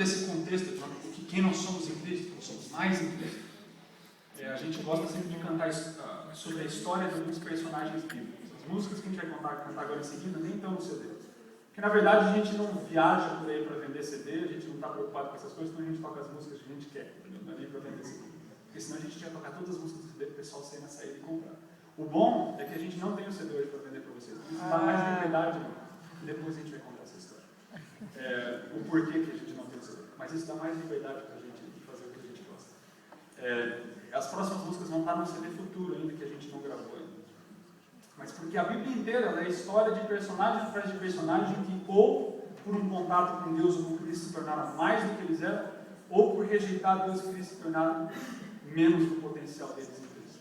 desse contexto de quem nós somos em Cristo, nós somos mais em Cristo, a gente gosta sempre de cantar sobre a história de alguns personagens bíblicos. As músicas que a gente vai cantar agora em seguida nem estão no CD. Porque na verdade a gente não viaja por aí para vender CD, a gente não está preocupado com essas coisas, então a gente toca as músicas que a gente quer, não é nem para vender CD. Porque senão a gente ia tocar todas as músicas do CD para o pessoal sair na saída e comprar. O bom é que a gente não tem o CD hoje para vender para vocês. Isso dá mais liberdade, e depois a gente vai contar essa história. O porquê que a gente não tem o CD. Mas isso dá mais liberdade para a gente fazer o que a gente gosta. As próximas músicas vão estar no CD futuro ainda, que a gente não gravou ainda. Mas porque a Bíblia inteira é a história de personagem atrás de personagem que ou por um contato com Deus ou com Cristo se tornaram mais do que eles eram, ou por rejeitar Deus e Cristo se tornaram menos do potencial deles em Cristo.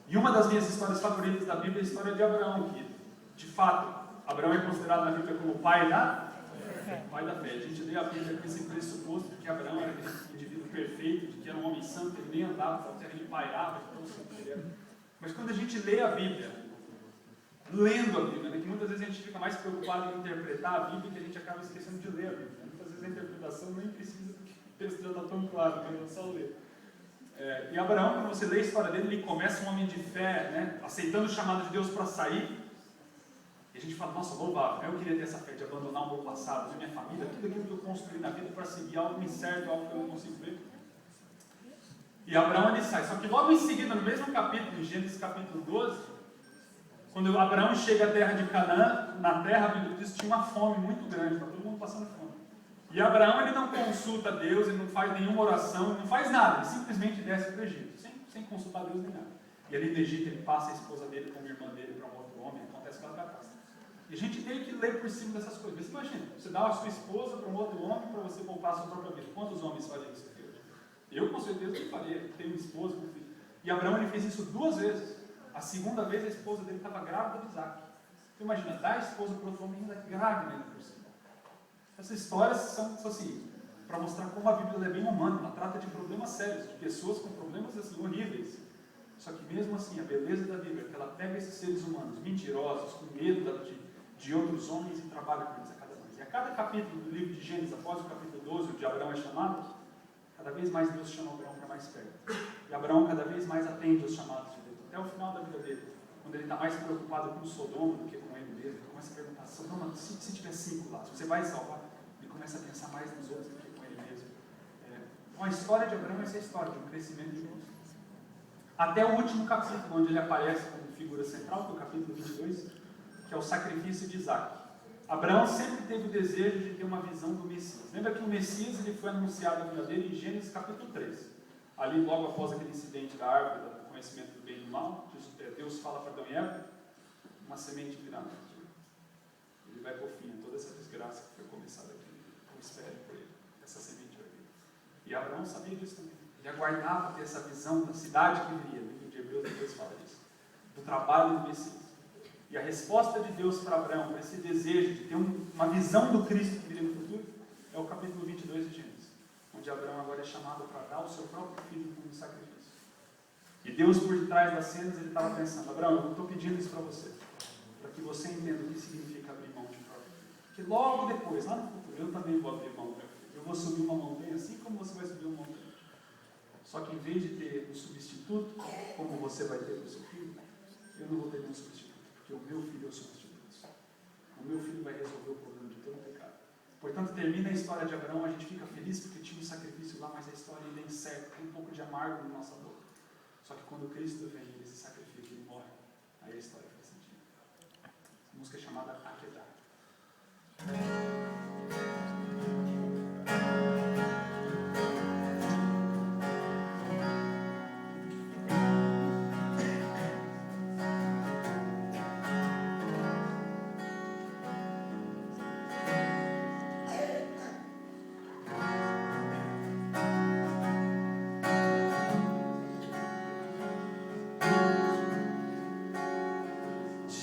E uma das minhas histórias favoritas da Bíblia é a história de Abraão, que, de fato, Abraão é considerado na Bíblia como o pai da fé. A gente lê a Bíblia com esse pressuposto de que Abraão era aquele indivíduo perfeito, de que era um homem santo, ele nem andava pela terra, ele pairava, de tão santo ele era. Mas quando a gente lê a Bíblia, lendo a Bíblia, né, que muitas vezes a gente fica mais preocupado em interpretar a Bíblia que a gente acaba esquecendo de ler a Bíblia. Muitas vezes a interpretação nem precisa, porque o texto já está tão claro, que é só ler. E Abraão, quando você lê a história dele, ele começa um homem de fé, né, aceitando o chamado de Deus para sair. E a gente fala, nossa, louvável, eu queria ter essa fé de abandonar o meu passado, a minha família, tudo aquilo que eu construí na vida para seguir algo incerto, algo que eu não consigo ver. E Abraão ele sai. Só que logo em seguida, no mesmo capítulo, em Gênesis capítulo 12, quando Abraão chega à terra de Canaã, na terra, a Bíblia diz que tinha uma fome muito grande, está todo mundo passando fome. E Abraão ele não consulta Deus, ele não faz nenhuma oração, ele não faz nada, ele simplesmente desce para o Egito, sem consultar Deus nem nada. E ali no Egito ele passa a esposa dele como irmã dele para um outro homem, acontece aquela catástrofe. E a gente tem que ler por cima dessas coisas. Mas imagina, você dá a sua esposa para um outro homem para você poupar a sua própria vida. Quantos homens fazem isso aqui hoje? Eu com certeza não faria, tenho uma esposa, um filho. E Abraão ele fez isso 2 vezes. A segunda vez a esposa dele estava grávida de Isaac. Então imagina, dar a esposa para outro homem ainda grávida ainda por cima. Essas histórias são assim, para mostrar como a Bíblia é bem humana, ela trata de problemas sérios, de pessoas com problemas assim, horríveis. Só que mesmo assim, a beleza da Bíblia é que ela pega esses seres humanos mentirosos, com medo de outros homens e trabalha com eles a cada vez. E a cada capítulo do livro de Gênesis, após o capítulo 12, onde Abraão é chamado, cada vez mais Deus chama Abraão para mais perto. E Abraão cada vez mais atende aos chamados de Deus. Até o final da vida dele, quando ele está mais preocupado com Sodoma do que com ele mesmo, ele começa a perguntar, Sodoma, se tiver 5 lá, se você vai salvar? Ele começa a pensar mais nos outros do que com ele mesmo. Então a história de Abraão é essa história de um crescimento de Deus. Até o último capítulo, onde ele aparece como figura central, que é o capítulo 22, que é o sacrifício de Isaac. Abraão sempre teve o desejo de ter uma visão do Messias. Lembra que o Messias ele foi anunciado na vida dele em Gênesis capítulo 3. Ali, logo após aquele incidente da árvore do conhecimento do bem e do mal, Deus fala para Adão e Eva, uma semente virá. Ele vai por fim a toda essa desgraça que foi começada aqui. Não espere por ele. Essa semente vai vir. E Abraão sabia disso também. Ele aguardava ter essa visão da cidade que viria. No livro de Hebreus depois fala disso. Do trabalho do Messias. E a resposta de Deus para Abraão, para esse desejo de ter uma visão do Cristo que viria no futuro, é o capítulo 22 de Gênesis, onde Abraão agora é chamado para dar o seu próprio filho como sacrifício. E Deus, por trás das cenas, ele estava pensando, Abraão, eu estou pedindo isso para você, para que você entenda o que significa abrir mão de próprio filho. Que logo depois, lá no futuro, eu também vou abrir mão do meu filho. Eu vou subir uma montanha, assim como você vai subir uma montanha. Só que em vez de ter um substituto, como você vai ter para o seu filho, eu não vou ter nenhum substituto. Porque o meu filho é o substituto. O meu filho vai resolver o problema de todo o pecado. Portanto, termina a história de Abraão, a gente fica feliz porque tinha um sacrifício lá, mas a história ainda é incerta, tem um pouco de amargo na nossa boca. Só que quando Cristo vem, ele se sacrifica, ele morre, aí a história faz sentido. A música é chamada Akedah.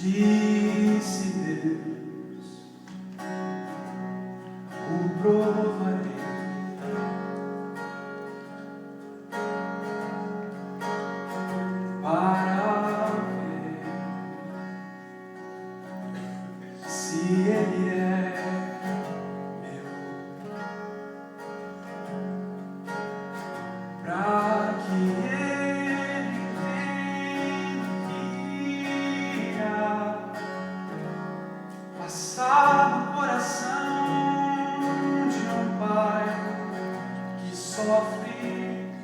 Disse Deus, o provarei, para ver se Ele é meu. passar no coração de um pai que sofre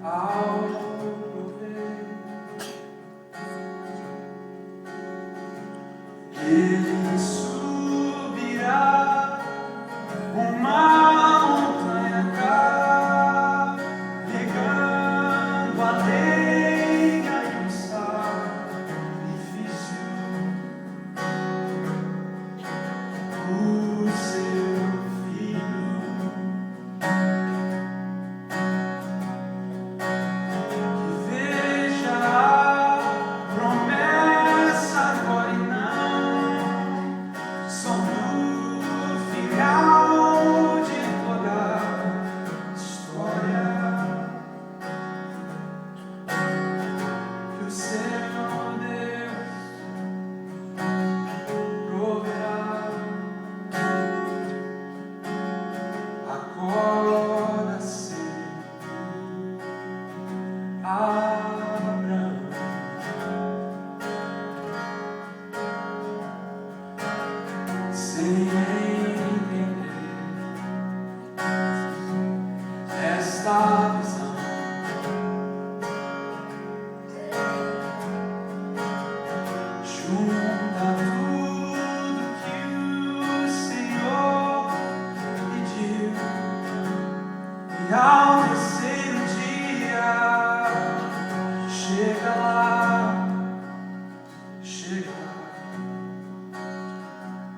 ao prover. Ele subirá uma montanha carregando a lenha e o sacrifício. O seu filho que veja a promessa agora e não som do final de toda história, que o seu Deus proverá. Acorda cedo, Abraão, sem entender esta visão. Junta tudo que o Senhor pediu, e ao terceiro dia chega lá,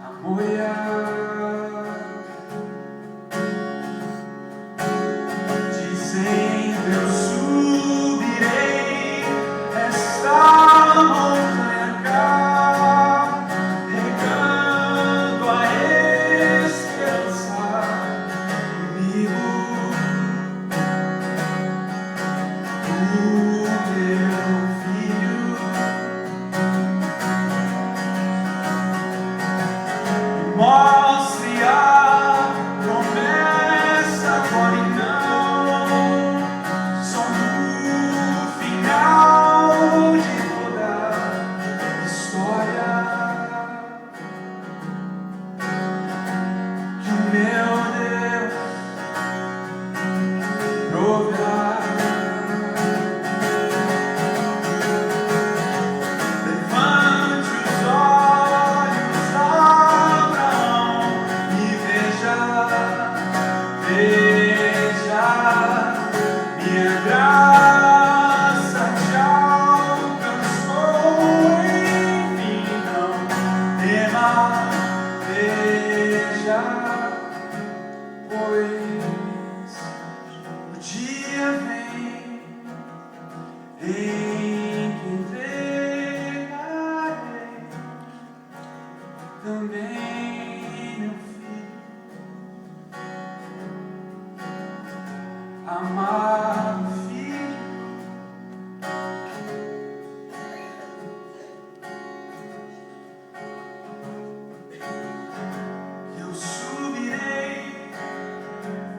a Moriá, dizendo: eu subirei esta montanha carregando a esperança comigo. O teu filho mostre a promessa agora e não som do final de toda história, que o meu Deus proverá. Levante os olhos, Abraão, e veja, minha graça te alcançou. Enfim, não tema, veja, pois o dia vem em que entregarei também meu filho, amado filho. Eu subirei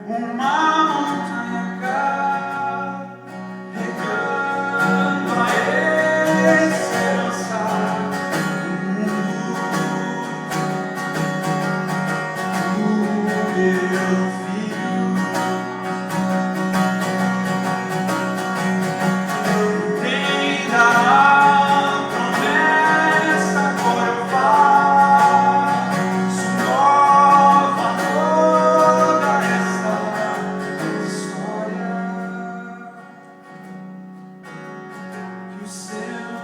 uma montanha carregando a esperança do mundo. O meu filho entenda a promessa, agora eu faço nova toda esta história, que o seu